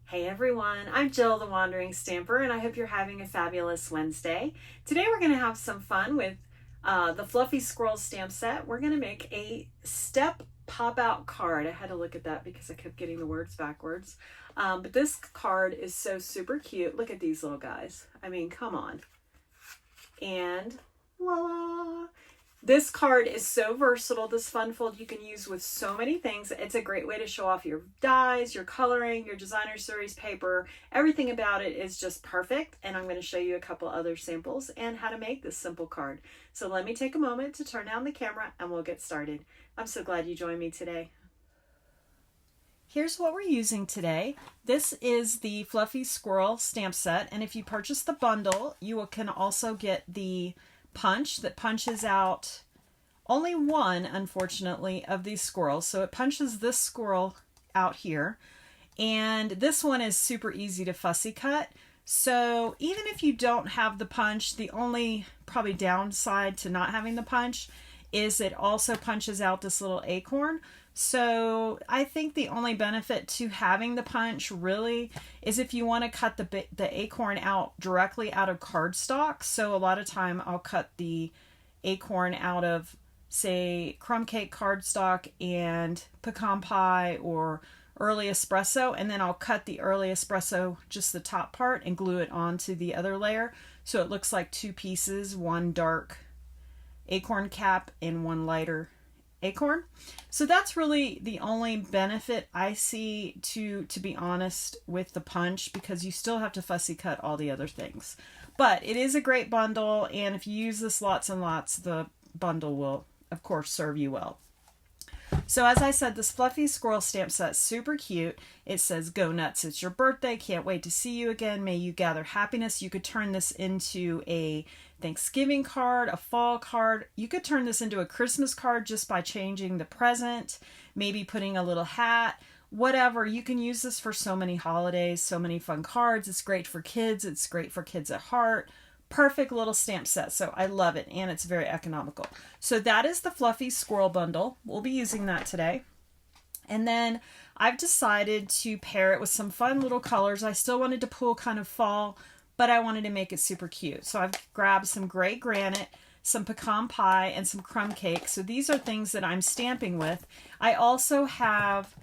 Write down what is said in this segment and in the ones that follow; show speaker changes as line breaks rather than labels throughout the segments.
Hey everyone, I'm Jill the Wandering Stamper, and I hope you're having a fabulous Wednesday. Today we're going to have some fun with the Fluffy Squirrels stamp set. We're going to make a step pop-out card. I had to look at that because I kept getting the words backwards. But this card is so super cute. Look at these little guys. I mean, come on. And voila! This card is so versatile. This fun fold you can use with so many things. It's a great way to show off your dies, your coloring, your designer series paper. Everything about it is just perfect. And I'm going to show you a couple other samples and how to make this simple card. So let me take a moment to turn down the camera and we'll get started. I'm so glad you joined me today. Here's what we're using today. This is the Fluffy Squirrel stamp set. And if you purchase the bundle, you can also get the punch that punches out only one, unfortunately, of these squirrels. So it punches this squirrel out here, and this one is super easy to fussy cut. So even if you don't have the punch, the only probably downside to not having the punch is it also punches out this little acorn. So I think the only benefit to having the punch really is if you want to cut the acorn out directly out of cardstock. So a lot of time I'll cut the acorn out of, say, crumb cake cardstock and pecan pie or early espresso, and then I'll cut the early espresso, just the top part, and glue it onto the other layer. So it looks like two pieces, one dark acorn cap and one lighter acorn. So that's really the only benefit I see, to be honest, with the punch, because you still have to fussy cut all the other things. But it is a great bundle, and if you use this lots and lots, the bundle will of course serve you well. So as I said, this Fluffy Squirrel stamp set, super cute. It says, "Go nuts, it's your birthday. Can't wait to see you again. May you gather happiness." You could turn this into a Thanksgiving card, a fall card. You could turn this into a Christmas card just by changing the present, maybe putting a little hat, whatever. You can use this for so many holidays, so many fun cards. It's great for kids. It's great for kids at heart. Perfect little stamp set. So I love it, and it's very economical. So that is the Fluffy Squirrel bundle. We'll be using that today. And then I've decided to pair it with some fun little colors. I still wanted to pull kind of fall, but I wanted to make it super cute. So I've grabbed some gray granite, some pecan pie, and some crumb cake. So these are things that I'm stamping with. I also have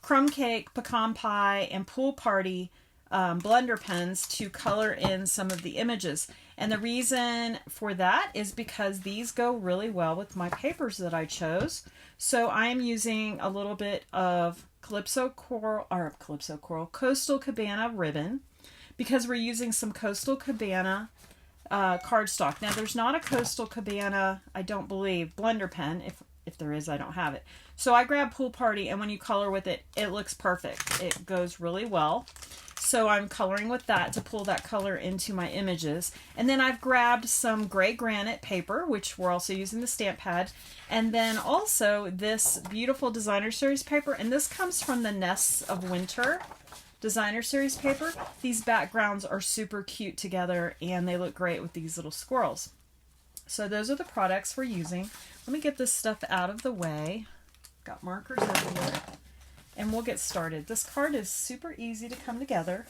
crumb cake, pecan pie, and pool party blender pens to color in some of the images. And the reason for that is because these go really well with my papers that I chose. So I'm using a little bit of Coastal Cabana ribbon, because we're using some Coastal Cabana cardstock. Now there's not a Coastal Cabana, I don't believe, blender pen. If there is, I don't have it. So I grabbed Pool Party, and when you color with it, it looks perfect. It goes really well. So I'm coloring with that to pull that color into my images. And then I've grabbed some gray granite paper, which we're also using the stamp pad. And then also this beautiful designer series paper. And this comes from the Nests of Winter designer series paper. These backgrounds are super cute together, and they look great with these little squirrels. So those are the products we're using. Let me get this stuff out of the way. Got markers everywhere. And we'll get started. This card is super easy to come together,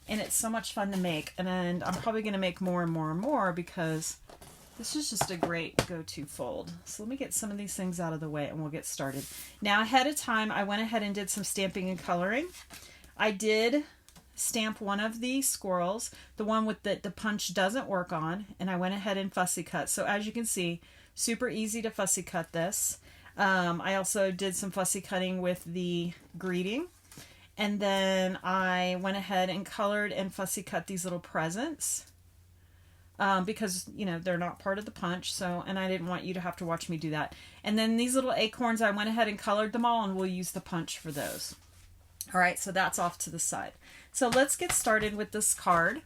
and it's so much fun to make. And I'm probably going to make more and more and more, because this is just a great go-to fold. So let me get some of these things out of the way and we'll get started. Now, ahead of time, I went ahead and did some stamping and coloring. I did stamp one of the squirrels, the one with the punch doesn't work on, and I went ahead and fussy cut. So as you can see, super easy to fussy cut this. I also did some fussy cutting with the greeting, and then I went ahead and colored and fussy cut these little presents because, you know, they're not part of the punch, so, and I didn't want you to have to watch me do that. And then these little acorns, I went ahead and colored them all, and we'll use the punch for those. All right, so that's off to the side. So let's get started with this card.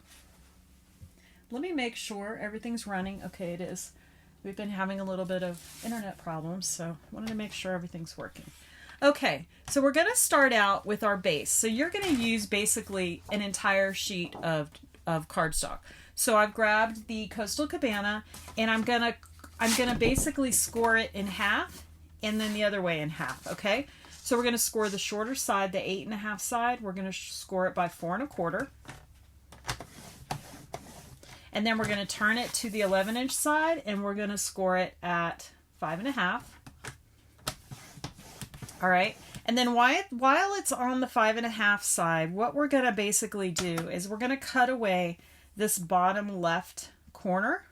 Let me make sure everything's running. Okay, it is. We've been having a little bit of internet problems, so I wanted to make sure everything's working. Okay, so we're going to start out with our base. So you're going to use basically an entire sheet of cardstock. So I've grabbed the Coastal Cabana, and I'm gonna basically score it in half, and then the other way in half. Okay, So we're going to score the shorter side, the 8.5 side. We're going to score it by 4 1/4. And then we're going to turn it to the 11-inch side, and we're going to score it at 5.5. All right. And then while it's on the 5.5 side, what we're going to basically do is we're going to cut away this bottom left corner.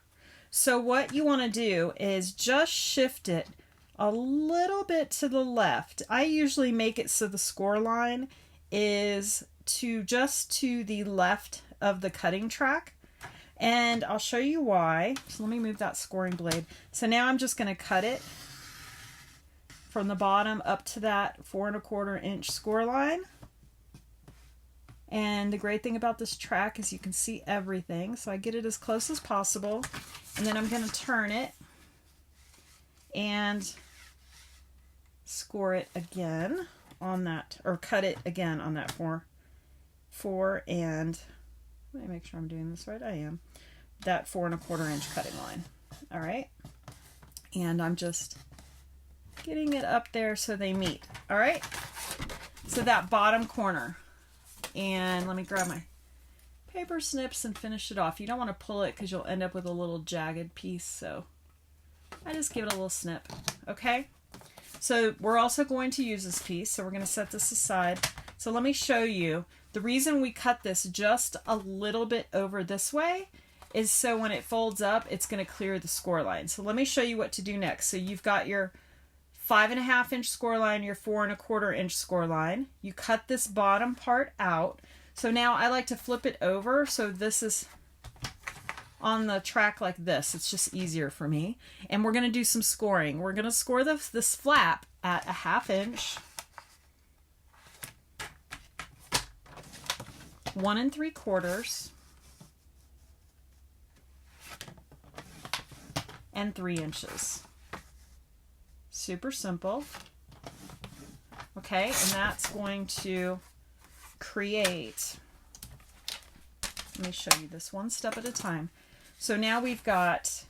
So what you want to do is just shift it a little bit to the left. I usually make it so the score line is just to the left of the cutting track. And I'll show you why. So let me move that scoring blade. So now I'm just going to cut it from the bottom up to that 4 1/4 inch score line. And the great thing about this track is you can see everything. So I get it as close as possible. And then I'm going to turn it and score it again on that, or cut it again on that 4 and let me make sure I'm doing this right. I am. That 4 1/4 inch cutting line. All right. And I'm just getting it up there so they meet. All right. So that bottom corner. And let me grab my paper snips and finish it off. You don't want to pull it because you'll end up with a little jagged piece. So I just give it a little snip. Okay. So we're also going to use this piece. So we're going to set this aside. So let me show you. The reason we cut this just a little bit over this way is so when it folds up, it's going to clear the score line. So let me show you what to do next. So you've got your 5.5 inch score line, your 4 1/4 inch score line. You cut this bottom part out. So now I like to flip it over. So this is on the track like this. It's just easier for me. And we're going to do some scoring. We're going to score this flap at 1/2 inch. 1 3/4 and 3 inches. Super simple. Okay, and that's going to create, let me show you this one step at a time. So now we've got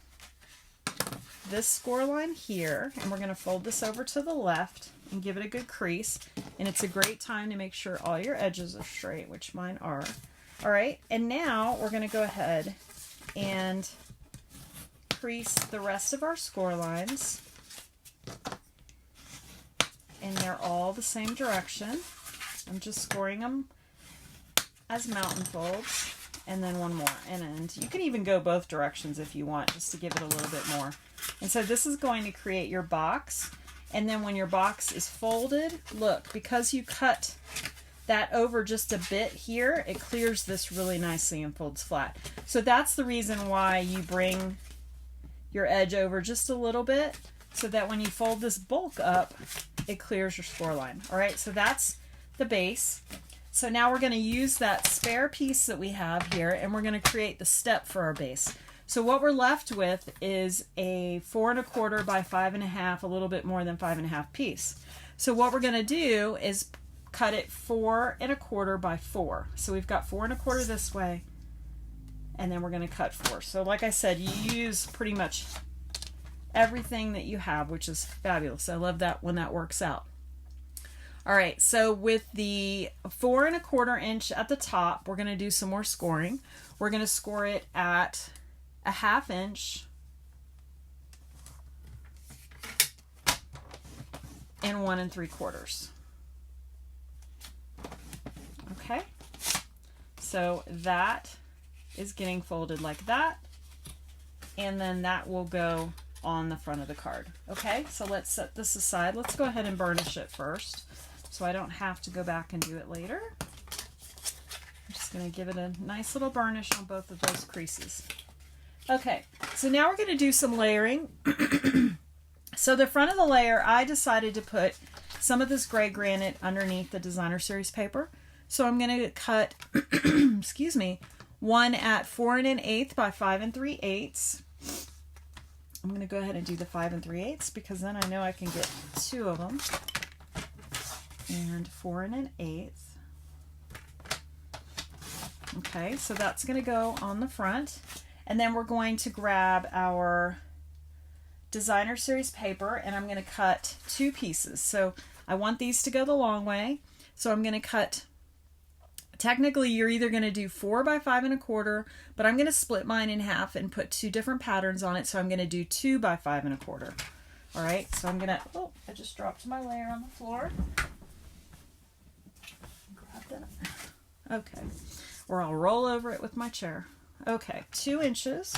this score line here, and we're going to fold this over to the left and give it a good crease. And it's a great time to make sure all your edges are straight, which mine are. All right, and now we're going to go ahead and crease the rest of our score lines. And they're all the same direction. I'm just scoring them as mountain folds. And then one more. And you can even go both directions if you want, just to give it a little bit more. And so this is going to create your box. And then when your box is folded, look, because you cut that over just a bit here, it clears this really nicely and folds flat. So that's the reason why you bring your edge over just a little bit, so that when you fold this bulk up, it clears your score line. All right, so that's the base. So now we're going to use that spare piece that we have here, and we're going to create the step for our base. So what we're left with is a 4 1/4 by 5.5, a little bit more than 5.5 piece. So what we're going to do is cut it 4 1/4 by 4. So we've got 4 1/4 this way, and then we're going to cut 4. So like I said, you use pretty much everything that you have, which is fabulous. I love that when that works out. All right, so with the 4 1/4 inch at the top, we're going to do some more scoring. We're going to score it at 1/2 inch and 1 3/4. Okay, so that is getting folded like that, and then that will go on the front of the card. Okay, so let's set this aside. Let's go ahead and burnish it first, so I don't have to go back and do it later. I'm just going to give it a nice little burnish on both of those creases. Okay, so now we're going to do some layering. So the front of the layer, I decided to put some of this gray granite underneath the Designer Series paper. So I'm going to cut, excuse me, one at 4 1/8 by 5 3/8. I'm going to go ahead and do the 5 3/8 because then I know I can get 2 of them. And 4 1/8. Okay, so that's going to go on the front. And then we're going to grab our Designer Series paper, and I'm going to cut 2 pieces. So I want these to go the long way. So I'm going to cut, technically you're either going to do 4 by 5 1/4, but I'm going to split mine in half and put 2 different patterns on it. So I'm going to do 2 by 5 1/4. All right, so I'm going to, oh, I just dropped my layer on the floor. Grab that. Okay, or I'll roll over it with my chair. Okay, 2 inches.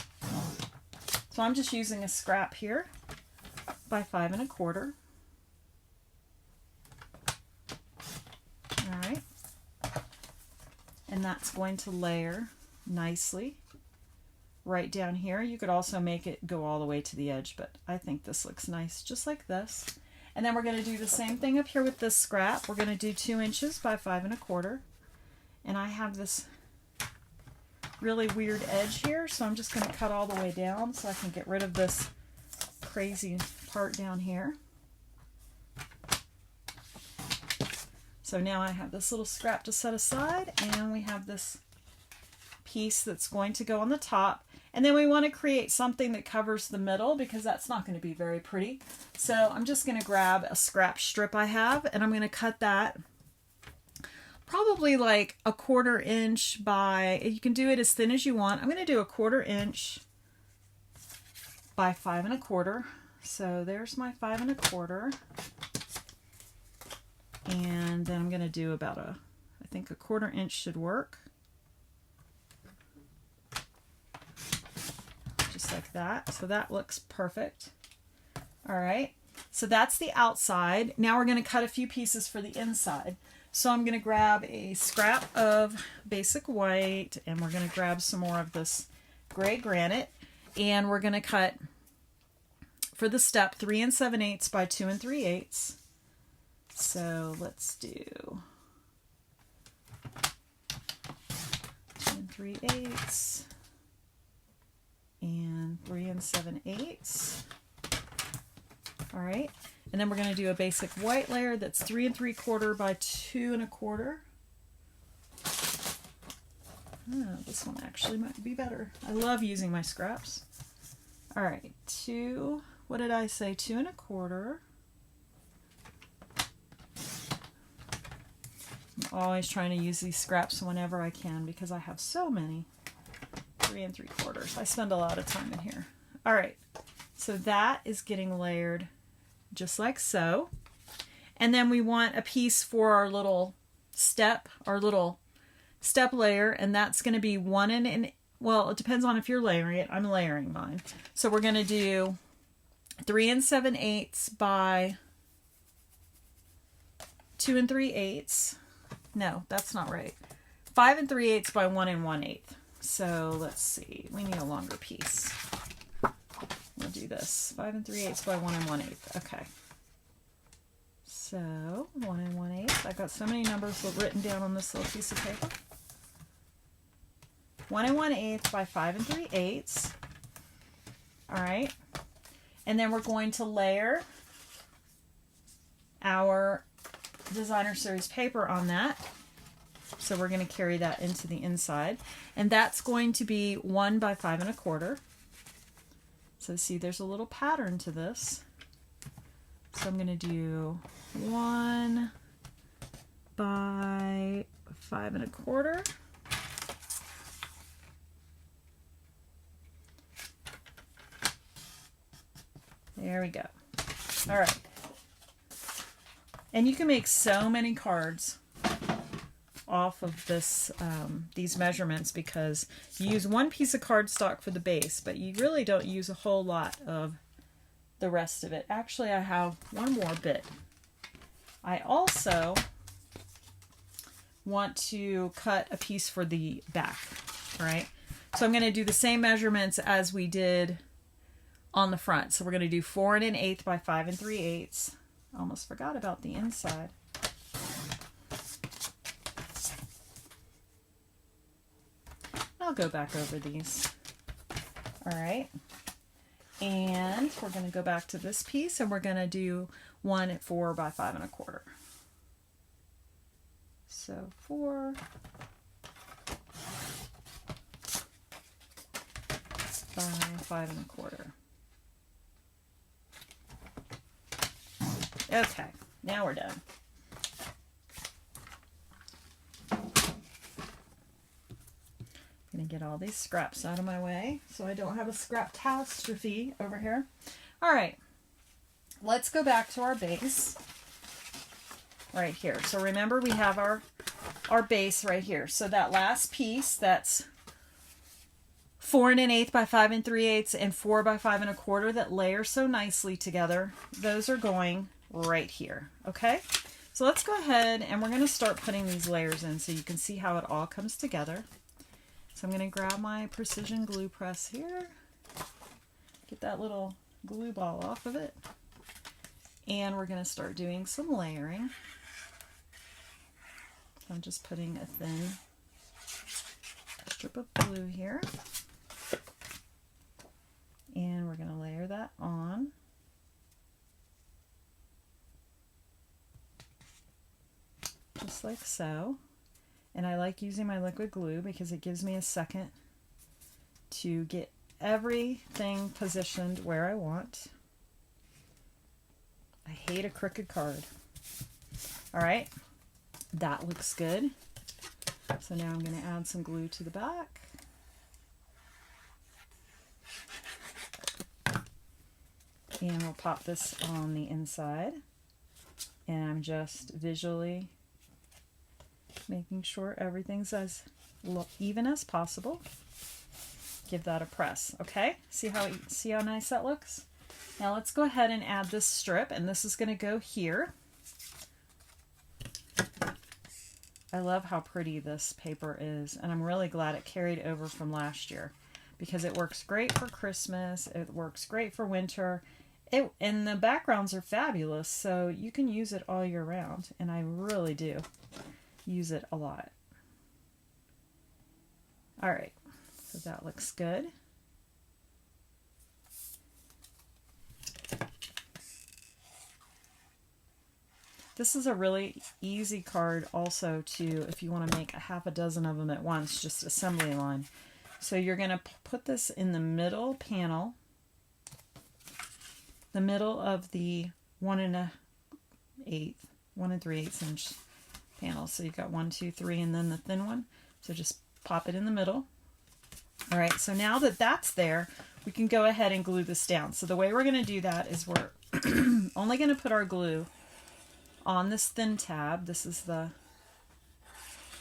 So I'm just using a scrap here by 5 1/4. All right. And that's going to layer nicely right down here. You could also make it go all the way to the edge, but I think this looks nice just like this. And then we're going to do the same thing up here with this scrap. We're going to do 2 inches by 5 1/4. And I have this really weird edge here, so I'm just going to cut all the way down so I can get rid of this crazy part down here. So now I have this little scrap to set aside, and we have this piece that's going to go on the top. And then we want to create something that covers the middle because that's not going to be very pretty. So I'm just going to grab a scrap strip I have, and I'm going to cut that probably like 1/4 inch by, you can do it as thin as you want. I'm going to do 1/4 inch by 5 1/4. So there's my 5 1/4. And then I'm going to do about I think 1/4 inch should work. Just like that. So that looks perfect. All right. So that's the outside. Now we're going to cut a few pieces for the inside. So I'm going to grab a scrap of basic white, and we're going to grab some more of this gray granite, and we're going to cut for the step 3 7/8 by 2 3/8. So let's do 2 3/8 and 3 7/8. All right, and then we're going to do a basic white layer that's 3 3/4 by 2 1/4. Oh, this one actually might be better. I love using my scraps. All right, what did I say? 2 1/4. I'm always trying to use these scraps whenever I can because I have so many. 3 3/4. I spend a lot of time in here. All right, so that is getting layered just like so. And then we want a piece for our little step layer, and that's going to be 1 well, it depends on if you're layering it. I'm layering mine. So we're going to do 3 7/8 by 2 3/8. No, that's not right. 5 3/8 by 1 1/8. So let's see. We need a longer piece. We'll do this. 5 3/8 by 1 1/8. Okay. So 1 1/8. I've got so many numbers written down on this little piece of paper. 1 1/8 by 5 3/8. All right. And then we're going to layer our designer series paper on that. So we're going to carry that into the inside, and that's going to be 1 by 5 1/4. So see, there's a little pattern to this. So I'm going to do 1 by 5 1/4. There we go. All right. And you can make so many cards off of this these measurements because you use one piece of cardstock for the base, but you really don't use a whole lot of the rest of it. Actually, I have one more bit. I also want to cut a piece for the back, right? So I'm going to do the same measurements as we did on the front. So we're going to do 4 1/8 by 5 3/8. Almost forgot about the inside. I'll go back over these. All right. And we're going to go back to this piece, and we're going to do 1 4 by 5 1/4. So 4 by 5 1/4. Okay, Now we're done. I'm going to get all these scraps out of my way so I don't have a scrap catastrophe over here. All right, let's go back to our base right here. So remember, we have our base right here. So that last piece, that's 4 1/8 by 5 3/8 and 4 by 5 1/4 that layer so nicely together, those are going right here. Okay, so let's go ahead and we're going to start putting these layers in so you can see how it all comes together. So I'm going to grab my precision glue press here, get that little glue ball off of it, and we're going to start doing some layering. So I'm just putting a thin strip of glue here, and we're going to layer that on. Just like so. And I like using my liquid glue because it gives me a second to get everything positioned where I want. I hate a crooked card. All right, that looks good. So now I'm going to add some glue to the back. And we'll pop this on the inside. And I'm just visually making sure everything's as even as possible. Give that a press. Okay, see how nice that looks? Now let's go ahead and add this strip, and this is going to go here. I love how pretty this paper is, and I'm really glad it carried over from last year because it works great for Christmas, it works great for winter, and the backgrounds are fabulous, so you can use it all year round, and I really do use it a lot. All right, so that looks good. This is a really easy card also to, if you want to make a half a dozen of them at once, just assembly line. So you're going to put this in the middle panel, the middle of the 1 3/8 inch panel. So you've got 1, 2, 3, and then the thin one. So just pop it in the middle. All right, so now that that's there, we can go ahead and glue this down. So the way we're going to do that is we're only going to put our glue on this thin tab. This is the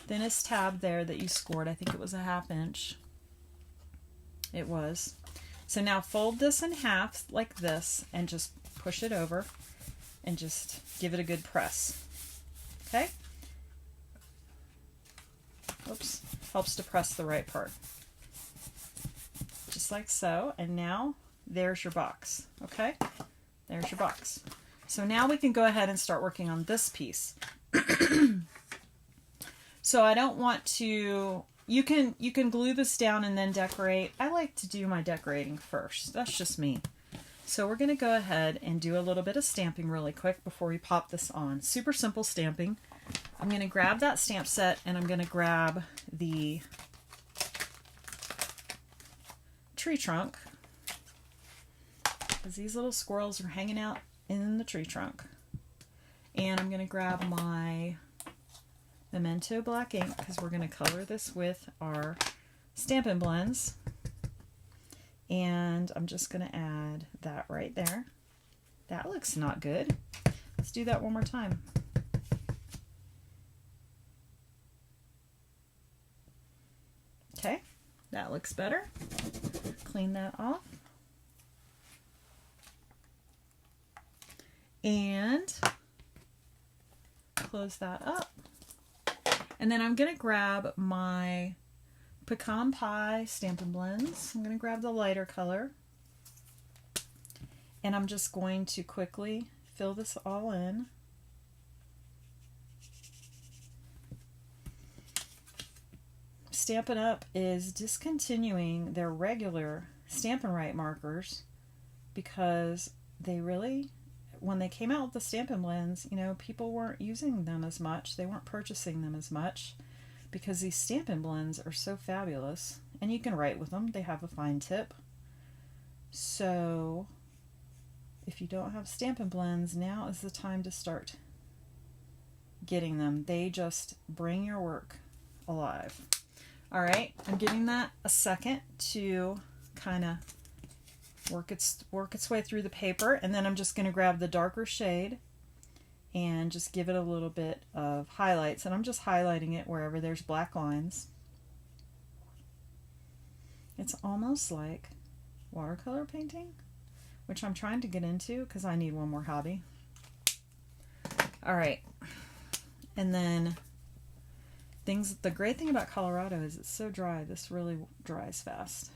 thinnest tab there that you scored. I think it was a 1/2 inch. It was. So now fold this in half like this and just push it over and just give it a good press. Okay? Oops, helps to press the right part. Just like so, and now there's your box. Okay? There's your box. So now we can go ahead and start working on this piece. So I don't want to, you can glue this down and then decorate. I like to do my decorating first. That's just me. So we're going to go ahead and do a little bit of stamping really quick before we pop this on. Super simple stamping. I'm going to grab that stamp set and I'm going to grab the tree trunk because these little squirrels are hanging out in the tree trunk. And I'm going to grab my Memento black ink because we're going to color this with our Stampin' Blends. And I'm just going to add that right there. That looks not good. Let's do that one more time. Okay, that looks better. Clean that off. And close that up. And then I'm going to grab my Pecan Pie Stampin' Blends. I'm going to grab the lighter color. And I'm just going to quickly fill this all in. Stampin' Up! Is discontinuing their regular Stampin' Right markers because they really, when they came out with the Stampin' Blends, you know, people weren't using them as much. They weren't purchasing them as much because these Stampin' Blends are so fabulous. And you can write with them. They have a fine tip. So if you don't have Stampin' Blends, now is the time to start
getting them. They just bring your work alive. All right, I'm giving that a second to kind of work its way through the paper, and then I'm just going to grab the darker shade and just give it a little bit of highlights, and I'm just highlighting it wherever there's black lines. It's almost like watercolor painting, which I'm trying to get into because I need one more hobby. All right, and then the great thing about Colorado is it's so dry. This really dries fast.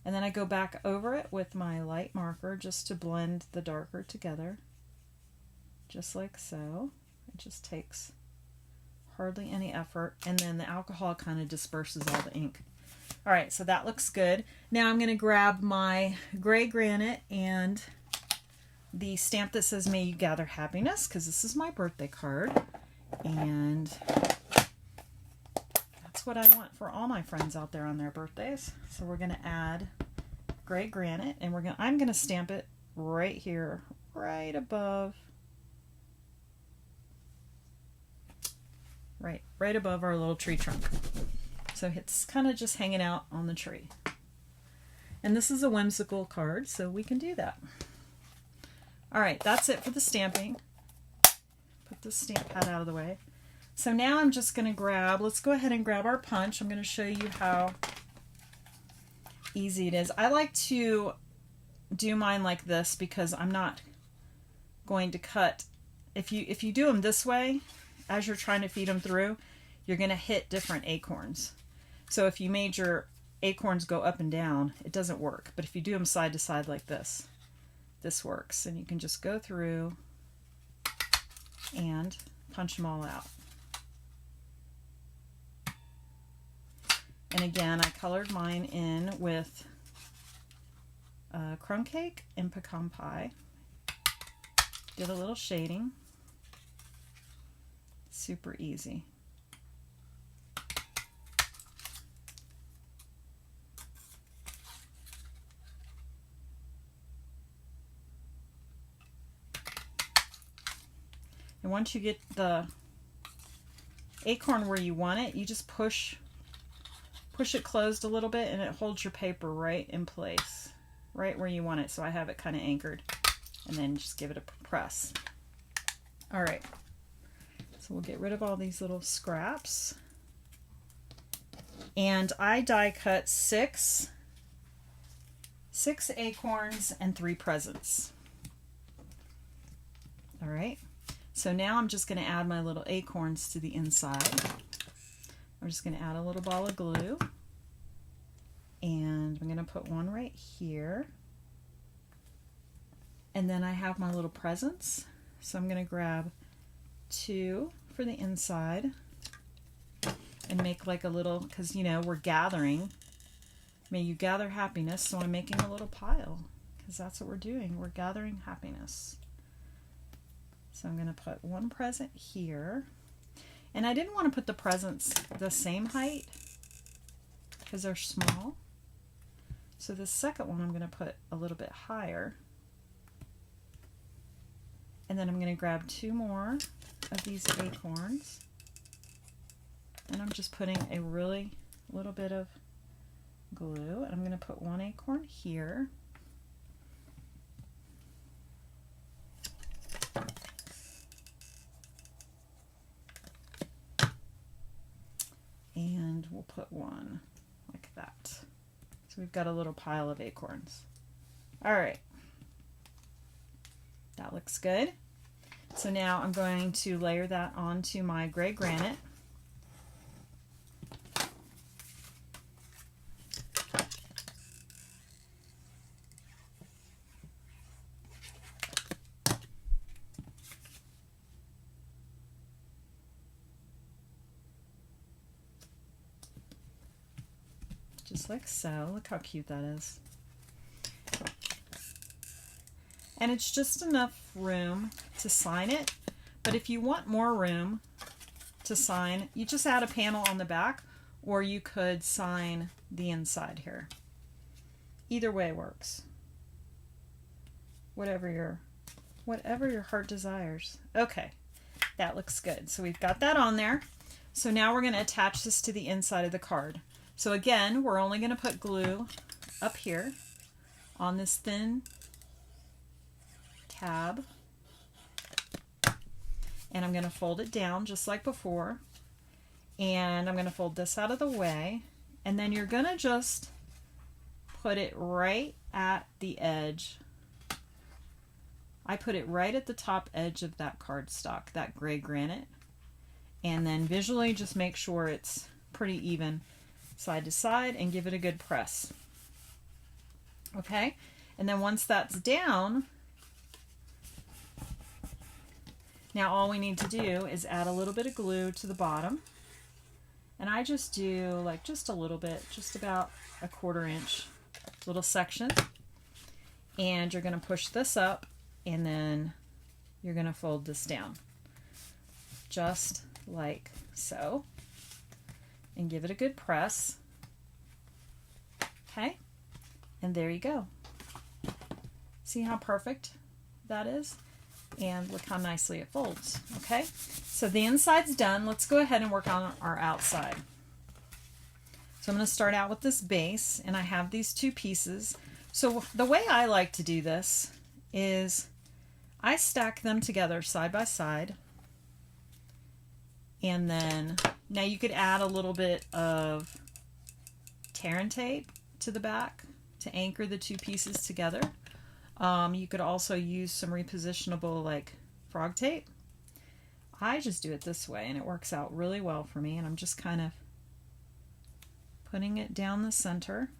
And then I go back over it with my light marker just to blend the darker together, just like so. It just takes hardly any effort, and then the alcohol kind of disperses all the ink. All right, so that looks good. Now I'm going to grab my gray granite and the stamp that says "May you gather happiness," because this is my birthday card, and that's what I want for all my friends out there on their birthdays. So we're going to add gray granite, and I'm going to stamp it right here, right above our little tree trunk. So it's kind of just hanging out on the tree. And this is a whimsical card, so we can do that. All right, that's it for the stamping. Put this stamp pad out of the way. So now I'm just going to let's go ahead and grab our punch. I'm going to show you how easy it is. I like to do mine like this because I'm not going to cut. If you do them this way, as you're trying to feed them through, you're going to hit different acorns. So if you made your acorns go up and down, it doesn't work. But if you do them side to side like this, this works. And you can just go through and punch them all out. And again, I colored mine in with crumb cake and pecan pie. Did a little shading. Super easy. And once you get the acorn where you want it, you just push it closed a little bit, and it holds your paper right in place, right where you want it. So I have it kind of anchored, and then just give it a press. All right, so we'll get rid of all these little scraps. And I die cut six acorns and 3 presents. All right, so now I'm just going to add my little acorns to the inside. I'm just going to add a little ball of glue, and I'm going to put one right here. And then I have my little presents, so I'm going to grab 2 for the inside and make like a little, because you know we're gathering. May you gather happiness, so I'm making a little pile because that's what we're doing. We're gathering happiness. So I'm going to put 1 present here. And I didn't want to put the presents the same height because they're small. So the second one I'm going to put a little bit higher. And then I'm going to grab 2 more of these acorns. And I'm just putting a really little bit of glue. And I'm going to put 1 acorn here. And we'll put 1 like that. So we've got a little pile of acorns. All right. That looks good. So now I'm going to layer that onto my gray granite. Just like so. Look how cute that is. And it's just enough room to sign it. But if you want more room to sign, you just add a panel on the back, or you could sign the inside here. Either way works. Whatever your heart desires. Okay. That looks good. So we've got that on there. So now we're going to attach this to the inside of the card. So again, we're only going to put glue up here on this thin tab. And I'm going to fold it down just like before. And I'm going to fold this out of the way. And then you're going to just put it right at the edge. I put it right at the top edge of that cardstock, that gray granite. And then visually just make sure it's pretty even side to side and give it a good press. Okay? And then once that's down, now all we need to do is add a little bit of glue to the bottom. And I just do like just a little bit, just about a 1/4 inch little section. And you're going to push this up and then you're going to fold this down. Just like so. And give it a good press. Okay? And there you go. See how perfect that is? And look how nicely it folds. Okay, so the inside's done. Let's go ahead and work on our outside. So I'm going to start out with this base, and I have these 2 pieces. So the way I like to do this is I stack them together side by side, and then now you could add a little bit of tear and tape to the back to anchor the 2 pieces together. You could also use some repositionable like frog tape. I just do it this way and it works out really well for me, and I'm just kind of putting it down the center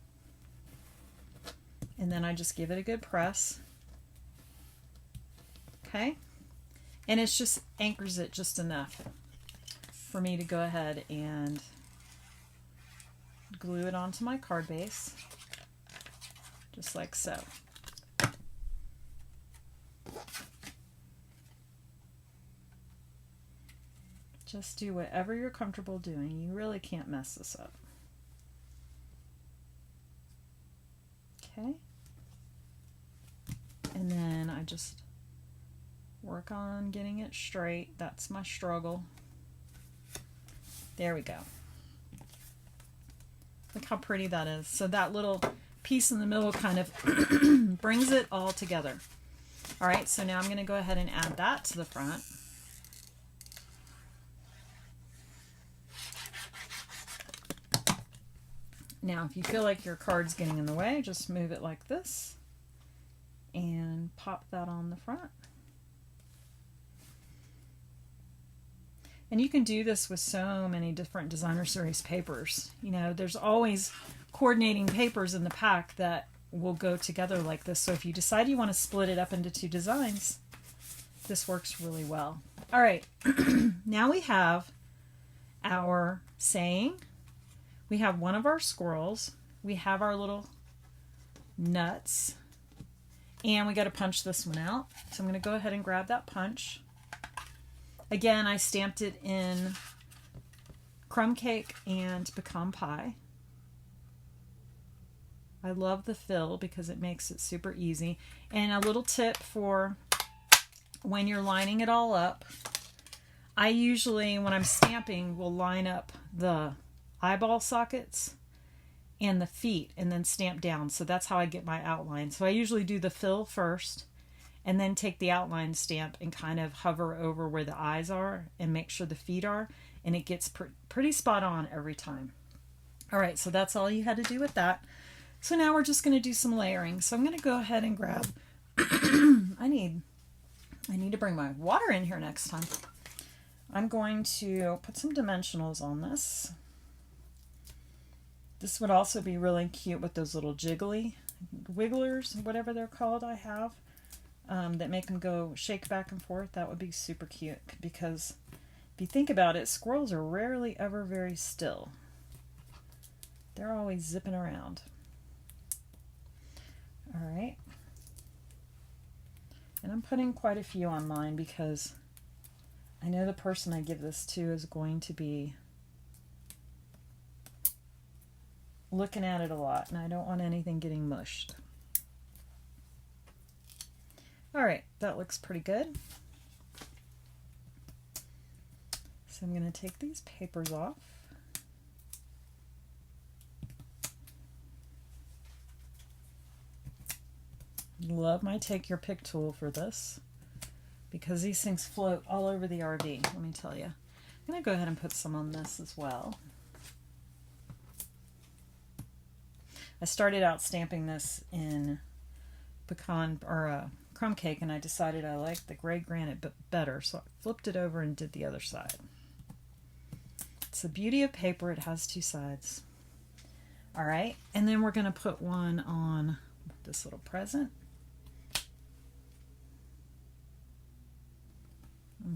and then I just give it a good press. Okay, and it's just anchors it just enough for me to go ahead and glue it onto my card base just like so. Just do whatever you're comfortable doing. You really can't mess this up. Okay. And then I just work on getting it straight. That's my struggle. There we go. Look how pretty that is. So that little piece in the middle kind of brings it all together. All right, so now I'm going to go ahead and add that to the front. Now, if you feel like your card's getting in the way, just move it like this and pop that on the front. And you can do this with so many different designer series papers. You know, there's always coordinating papers in the pack that will go together like this. So if you decide you want to split it up into 2 designs, this works really well. All right, now we have our saying. We have one of our squirrels. We have our little nuts. And we got to punch this one out. So I'm going to go ahead and grab that punch. Again, I stamped it in crumb cake and pecan pie. I love the fill because it makes it super easy. And a little tip for when you're lining it all up, I usually, when I'm stamping, will line up the eyeball sockets and the feet and then stamp down. So that's how I get my outline. So I usually do the fill first and then take the outline stamp and kind of hover over where the eyes are and make sure the feet are, and it gets pretty spot on every time. All right, so that's all you had to do with that. So now we're just going to do some layering. So I'm going to go ahead and grab I need to bring my water in here next time. I'm going to put some dimensionals on this. This would also be really cute with those little jiggly wigglers, whatever they're called, I have, that make them go shake back and forth. That would be super cute because if you think about it, squirrels are rarely ever very still. They're always zipping around. All right. And I'm putting quite a few on mine because I know the person I give this to is going to be looking at it a lot, and I don't want anything getting mushed. All right, that looks pretty good. So I'm going to take these papers off. Love my take your pick tool for this because these things float all over the RV, let me tell you. I'm going to go ahead and put some on this as well. I started out stamping this in pecan or crumb cake, and I decided I liked the gray granite better, so I flipped it over and did the other side. It's the beauty of paper, it has two sides. All right, and then we're going to put one on this little present.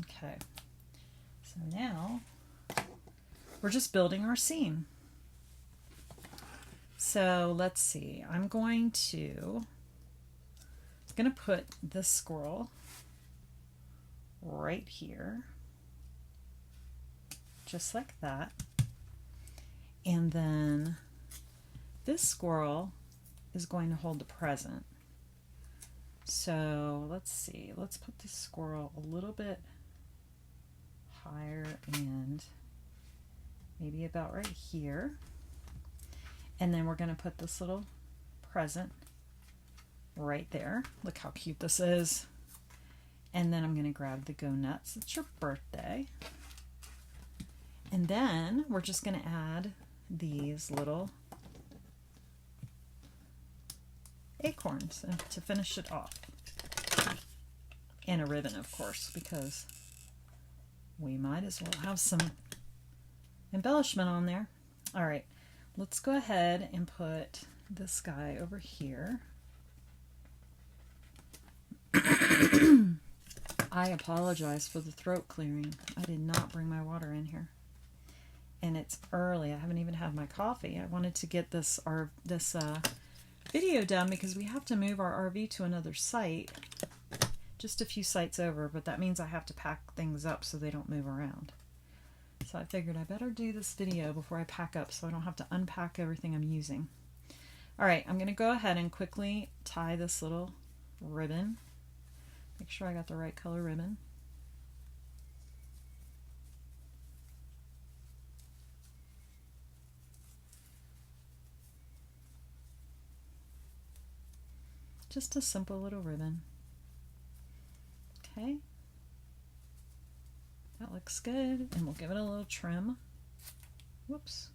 Okay, so now we're just building our scene. So let's see, I'm going to put this squirrel right here, just like that. And then this squirrel is going to hold the present. So let's see, let's put this squirrel a little bit higher and maybe about right here. And then we're going to put this little present right there. Look how cute this is. And then I'm going to grab the Go Nuts. It's your birthday. And then we're just going to add these little acorns to finish it off. And a ribbon, of course, because we might as well have some embellishment on there. All right, let's go ahead and put this guy over here. I apologize for the throat clearing. I did not bring my water in here. And it's early. I haven't even had my coffee. I wanted to get this video done because we have to move our RV to another site. Just a few sites over, but that means I have to pack things up so they don't move around. So I figured I better do this video before I pack up so I don't have to unpack everything I'm using. All right, I'm going to go ahead and quickly tie this little ribbon. Make sure I got the right color ribbon. Just a simple little ribbon. Okay. That looks good. And we'll give it a little trim. Whoops.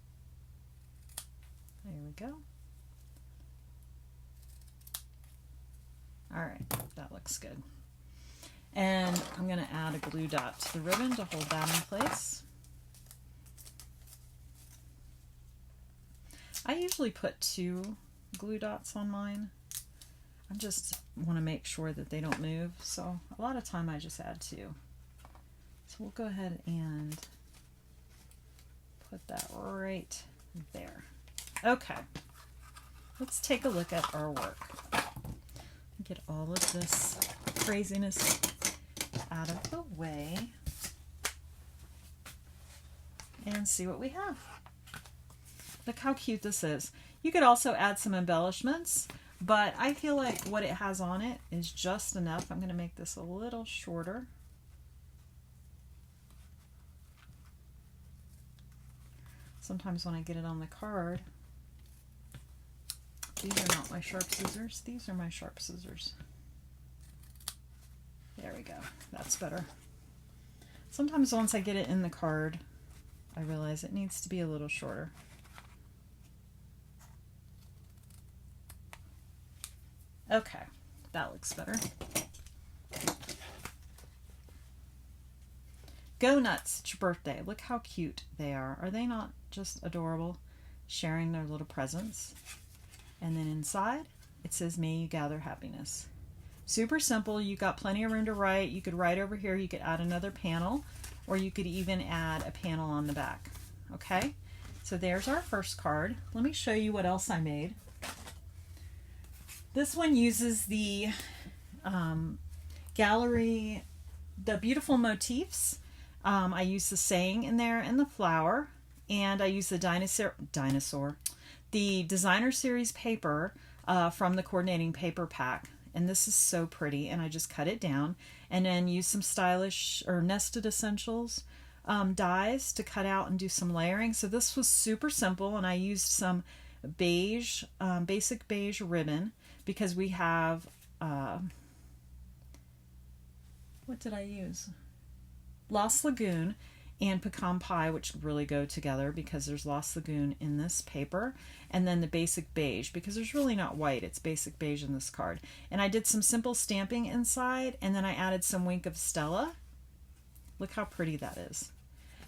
There we go. All right, that looks good. And I'm going to add a glue dot to the ribbon to hold that in place. I usually put 2 glue dots on mine. I just want to make sure that they don't move, so a lot of time I just add 2. So we'll go ahead and put that right there. Okay, let's take a look at our work. Get all of this craziness out of the way and see what we have. Look how cute this is. You could also add some embellishments, but I feel like what it has on it is just enough. I'm going to make this a little shorter. Sometimes when I get it on the card, these are not my sharp scissors. These are my sharp scissors. There we go. That's better. Sometimes once I get it in the card, I realize it needs to be a little shorter. Okay, that looks better. Go Nuts, it's your birthday. Look how cute they are. Are they not just adorable? Sharing their little presents. And then inside, it says, "May you gather happiness." Super simple. You got plenty of room to write. You could write over here. You could add another panel, or you could even add a panel on the back. Okay, so there's our first card. Let me show you what else I made. This one uses the gallery, the beautiful motifs. I use the saying in there and the flower, and I use the the designer series paper from the coordinating paper pack. And this is so pretty, and I just cut it down and then use some stylish or nested essentials dies to cut out and do some layering. So this was super simple, and I used some beige, basic beige ribbon because we have, what did I use? Lost Lagoon and pecan pie, which really go together because there's Lost Lagoon in this paper, and then the basic beige because there's really not white, it's basic beige in this card. And I did some simple stamping inside, and then I added some Wink of Stella. Look how pretty that is.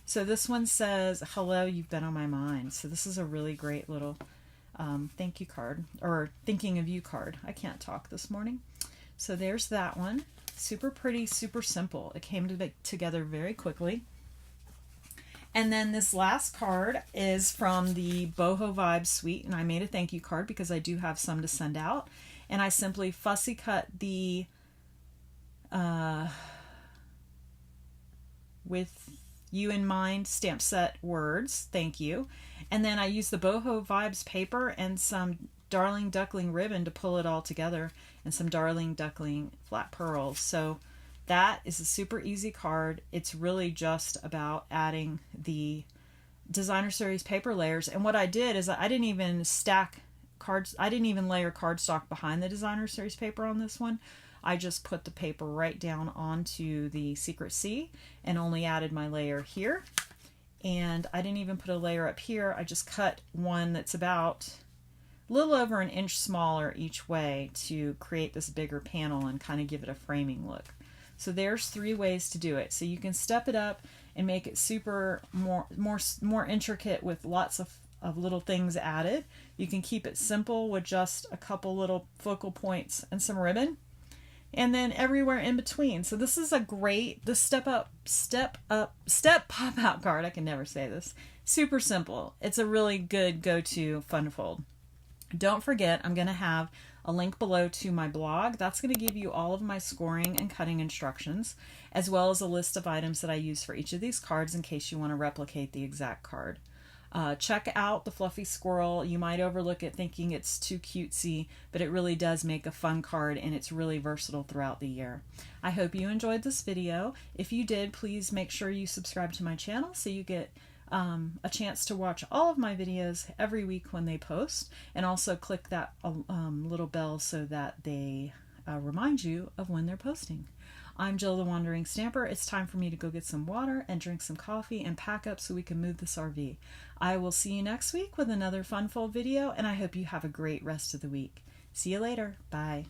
So this one says, hello, you've been on my mind. So this is a really great little thank you card, or thinking of you card. I can't talk this morning. So there's that one. Super pretty, super simple. It came together very quickly. And then this last card is from the Boho Vibes Suite, and I made a thank you card because I do have some to send out. And I simply fussy cut the with you in mind stamp set words, thank you. And then I used the Boho Vibes paper and some Darling Duckling ribbon to pull it all together, and some Darling Duckling flat pearls. So that is a super easy card. It's really just about adding the Designer Series paper layers. And what I did is I didn't even stack cards. I didn't even layer cardstock behind the Designer Series paper on this one. I just put the paper right down onto the Secret C and only added my layer here. And I didn't even put a layer up here. I just cut one that's about a little over an inch smaller each way to create this bigger panel and kind of give it a framing look. So there's 3 ways to do it. So you can step it up and make it super more intricate with lots of little things added. You can keep it simple with just a couple little focal points and some ribbon, and then everywhere in between. So this is a great, the step pop out card. I can never say this. Super simple. It's a really good go-to fun fold. Don't forget, I'm going to have a link below to my blog. That's going to give you all of my scoring and cutting instructions, as well as a list of items that I use for each of these cards in case you want to replicate the exact card. Check out the Fluffy Squirrel. You might overlook it thinking it's too cutesy, but it really does make a fun card, and it's really versatile throughout the year. I hope you enjoyed this video. If you did, please make sure you subscribe to my channel so you get a chance to watch all of my videos every week when they post, and also click that little bell so that they remind you of when they're posting. I'm Jill the Wandering Stamper. It's time for me to go get some water and drink some coffee and pack up so we can move this RV. I will see you next week with another fun fold video, and I hope you have a great rest of the week. See you later. Bye.